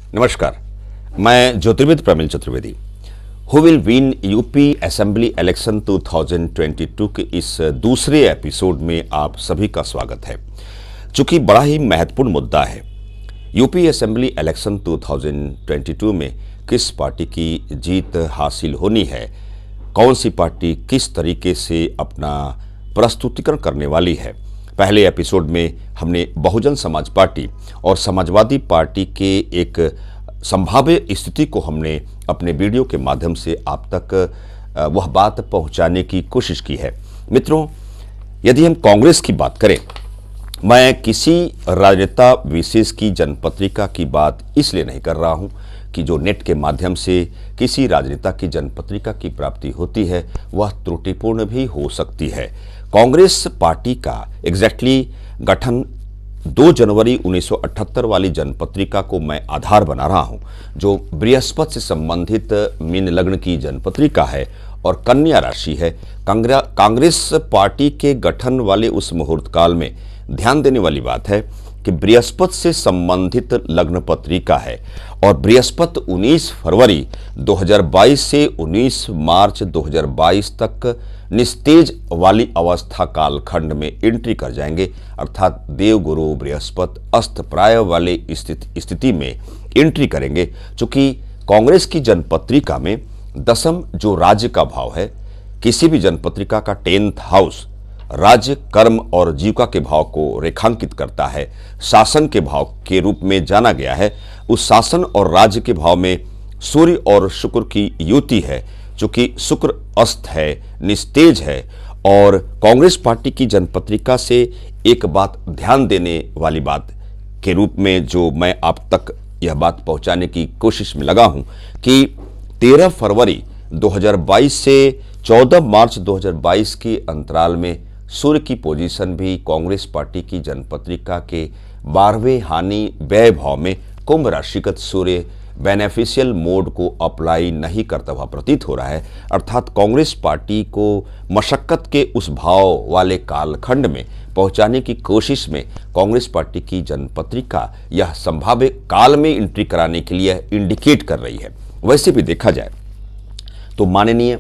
नमस्कार, मैं ज्योतिर्विद Pramil Chaturvedi. Who will win UP assembly election 2022 के इस दूसरे एपिसोड में आप सभी का स्वागत है। चूंकि बड़ा ही महत्वपूर्ण मुद्दा है, यूपी असेंबली इलेक्शन 2022 में किस पार्टी की जीत हासिल होनी है, कौन सी पार्टी किस तरीके से अपना प्रस्तुतिकरण करने वाली है। पहले एपिसोड में हमने बहुजन समाज पार्टी और समाजवादी पार्टी के एक संभाव्य स्थिति को हमने अपने वीडियो के माध्यम से आप तक वह बात पहुंचाने की कोशिश की है। मित्रों, यदि हम कांग्रेस की बात करें, मैं किसी राजनेता विशेष की जनपत्रिका की बात इसलिए नहीं कर रहा हूं कि जो नेट के माध्यम से किसी राजनेता की जनपत्रिका की प्राप्ति होती है वह त्रुटिपूर्ण भी हो सकती है। कांग्रेस पार्टी का एग्जैक्टली गठन 2 जनवरी 1978 वाली जनपत्रिका को मैं आधार बना रहा हूं, जो बृहस्पति से संबंधित मीन लग्न की जनपत्रिका है और कन्या राशि है। कांग्रेस पार्टी के गठन वाले उस मुहूर्त काल में ध्यान देने वाली बात है कि बृहस्पति से संबंधित लग्न पत्रिका है और बृहस्पति 19 फरवरी 2022 से 19 मार्च 2022 तक निस्तेज वाली अवस्था कालखंड में एंट्री कर जाएंगे, अर्थात देवगुरु बृहस्पति अस्त प्राय वाले स्थिति में एंट्री करेंगे। चूंकि कांग्रेस की जनपत्रिका में दशम जो राज्य का भाव है, किसी भी जनपत्रिका का 10th हाउस राज्य, कर्म और जीविका के भाव को रेखांकित करता है, शासन के भाव के रूप में जाना गया है। उस शासन और राज्य के भाव में सूर्य और शुक्र की युति है। चूंकि शुक्र अस्त है, निस्तेज है और कांग्रेस पार्टी की जनपत्रिका से एक बात ध्यान देने वाली बात के रूप में जो मैं आप तक यह बात पहुंचाने की कोशिश में लगा हूं कि 13 फरवरी 2022 से 14 मार्च 2022 के अंतराल में सूर्य की पोजीशन भी कांग्रेस पार्टी की जनपत्रिका के 12वें हानि व्यय भाव में कुंभ राशिगत सूर्य बेनिफिशियल मोड को अप्लाई नहीं करता हुआ प्रतीत हो रहा है। अर्थात कांग्रेस पार्टी को मशक्कत के उस भाव वाले कालखंड में पहुंचाने की कोशिश में कांग्रेस पार्टी की जनपत्रिका यह संभाव्य काल में एंट्री कराने के लिए इंडिकेट कर रही है। वैसे भी देखा जाए तो माननीय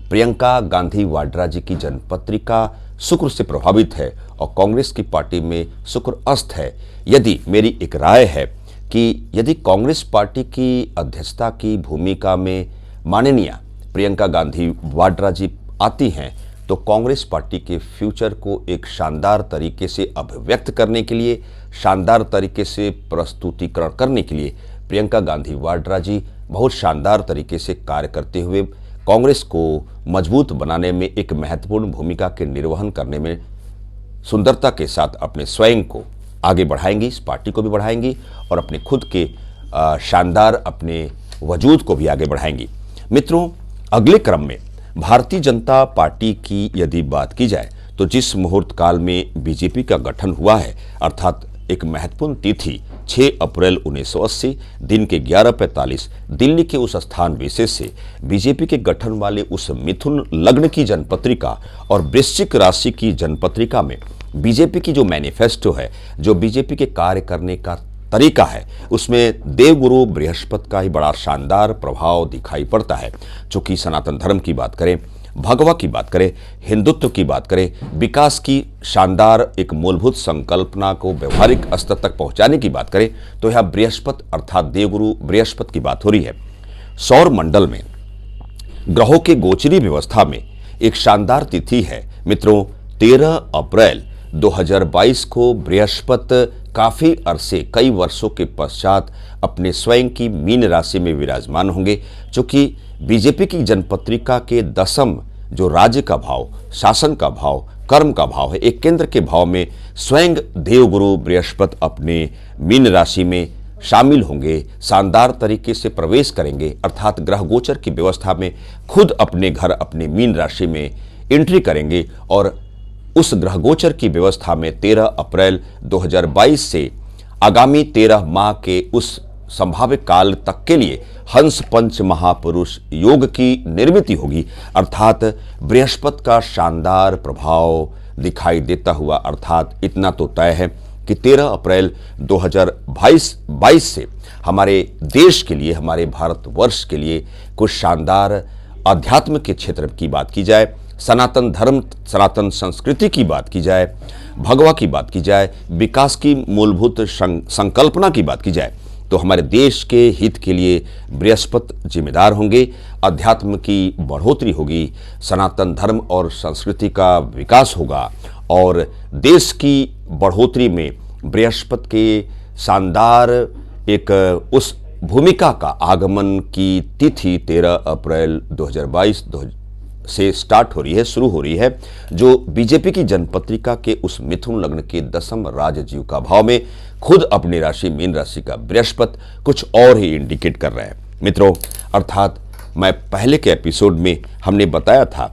प्रियंका गांधी वाड्रा जी की जनपत्रिका शुक्र से प्रभावित है और कांग्रेस की पार्टी में शुक्र अस्त है। यदि मेरी एक राय है कि यदि कांग्रेस पार्टी की अध्यक्षता की भूमिका में माननीय प्रियंका गांधी वाड्रा जी आती हैं तो कांग्रेस पार्टी के फ्यूचर को एक शानदार तरीके से अभिव्यक्त करने के लिए, शानदार तरीके से प्रस्तुतिकरण करने के लिए प्रियंका गांधी वाड्रा जी बहुत शानदार तरीके से कार्य करते हुए कांग्रेस को मजबूत बनाने में एक महत्वपूर्ण भूमिका के निर्वहन करने में सुंदरता के साथ अपने स्वयं को आगे बढ़ाएंगी, इस पार्टी को भी बढ़ाएंगी और अपने खुद के शानदार अपने वजूद को भी आगे बढ़ाएंगी। मित्रों, अगले क्रम में भारतीय जनता पार्टी की यदि बात की जाए तो जिस मुहूर्त काल में बीजेपी का गठन हुआ है, अर्थात एक महत्वपूर्ण तिथि 6 अप्रैल 1980 दिन के 11:45 दिल्ली के उस स्थान विशेष से बीजेपी के गठन वाले उस मिथुन लग्न की जनपत्रिका और वृश्चिक राशि की जनपत्रिका में बीजेपी की जो मैनिफेस्टो है, जो बीजेपी के कार्य करने का तरीका है, उसमें देवगुरु बृहस्पति का ही बड़ा शानदार प्रभाव दिखाई पड़ता है। चूंकि सनातन धर्म की बात करें, भगवा की बात करें, हिंदुत्व की बात करें, विकास की शानदार एक मूलभूत संकल्पना को व्यवहारिक स्तर तक पहुंचाने की बात करें तो यह बृहस्पति अर्थात देवगुरु बृहस्पति की बात हो रही है। सौर मंडल में ग्रहों के गोचरी व्यवस्था में एक शानदार तिथि है मित्रों, 13 अप्रैल 2022 को बृहस्पति काफी अरसे, कई वर्षों के पश्चात अपने स्वयं की मीन राशि में विराजमान होंगे। चूंकि बीजेपी की जनपत्रिका के दशम जो राज्य का भाव, शासन का भाव, कर्म का भाव है, एक केंद्र के भाव में स्वयं देवगुरु बृहस्पति अपने मीन राशि में शामिल होंगे, शानदार तरीके से प्रवेश करेंगे, अर्थात ग्रह गोचर की व्यवस्था में खुद अपने घर, अपने मीन राशि में एंट्री करेंगे और उस ग्रह गोचर की व्यवस्था में 13 अप्रैल 2022 से आगामी 13 माह के उस संभाव्य काल तक के लिए हंस पंच महापुरुष योग की निर्मिति होगी, अर्थात बृहस्पति का शानदार प्रभाव दिखाई देता हुआ। अर्थात इतना तो तय है कि 13 अप्रैल 2022 से हमारे देश के लिए, हमारे भारतवर्ष के लिए कुछ शानदार अध्यात्म के क्षेत्र की बात की जाए, सनातन धर्म, सनातन संस्कृति की बात की जाए, भगवा की बात की जाए, विकास की मूलभूत संकल्पना की बात की जाए, तो हमारे देश के हित के लिए बृहस्पति जिम्मेदार होंगे। अध्यात्म की बढ़ोतरी होगी, सनातन धर्म और संस्कृति का विकास होगा और देश की बढ़ोतरी में बृहस्पति के शानदार एक उस भूमिका का आगमन की तिथि 13 अप्रैल 2022 से स्टार्ट हो रही है, शुरू हो रही है, जो बीजेपी की जनपत्रिका के उस मिथुन लग्न के 10वें राजजीव का भाव में खुद अपनी राशि मीन राशि का बृहस्पति कुछ और ही इंडिकेट कर रहा है। मित्रों, अर्थात मैं पहले के एपिसोड में हमने बताया था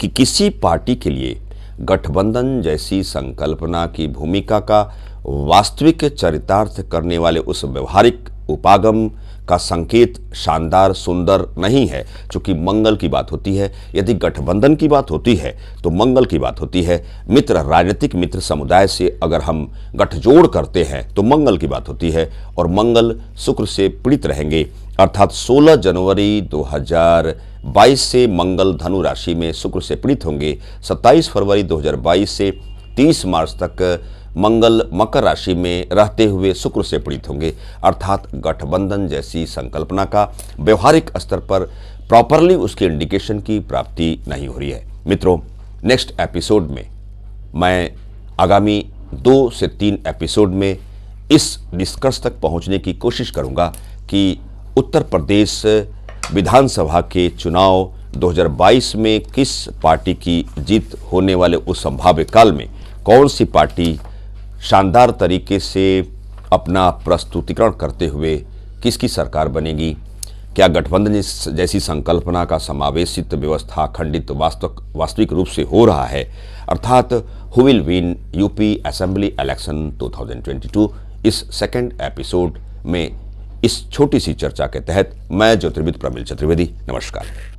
कि किसी पार्टी के लिए गठबंधन जैसी संकल्पना की भूमिका का वास्तविक चरितार्थ करने वाले उस व्यवहारिक उपागम का संकेत शानदार, सुंदर नहीं है, क्योंकि मंगल की बात होती है। यदि गठबंधन की बात होती है तो मंगल की बात होती है। मित्र, राजनीतिक मित्र समुदाय से अगर हम गठजोड़ करते हैं तो मंगल की बात होती है और मंगल शुक्र से पीड़ित रहेंगे। अर्थात 16 जनवरी 2022 से मंगल धनु राशि में शुक्र से पीड़ित होंगे। 27 फरवरी 2022 से 30 मार्च तक मंगल मकर राशि में रहते हुए शुक्र से पीड़ित होंगे। अर्थात गठबंधन जैसी संकल्पना का व्यवहारिक स्तर पर प्रॉपरली उसके इंडिकेशन की प्राप्ति नहीं हो रही है। मित्रों, नेक्स्ट एपिसोड में मैं आगामी 2 से 3 एपिसोड में इस निष्कर्ष तक पहुंचने की कोशिश करूंगा कि उत्तर प्रदेश विधानसभा के चुनाव 2022 में किस पार्टी की जीत होने वाले उस संभाव्य काल में कौन सी पार्टी शानदार तरीके से अपना प्रस्तुतिकरण करते हुए किसकी सरकार बनेगी, क्या गठबंधन जैसी संकल्पना का समावेशित व्यवस्था खंडित वास्तविक रूप से हो रहा है। अर्थात who will win UP assembly election 2022। इस सेकंड एपिसोड में इस छोटी सी चर्चा के तहत मैं ज्योतिर्विद प्रमिल चतुर्वेदी, नमस्कार।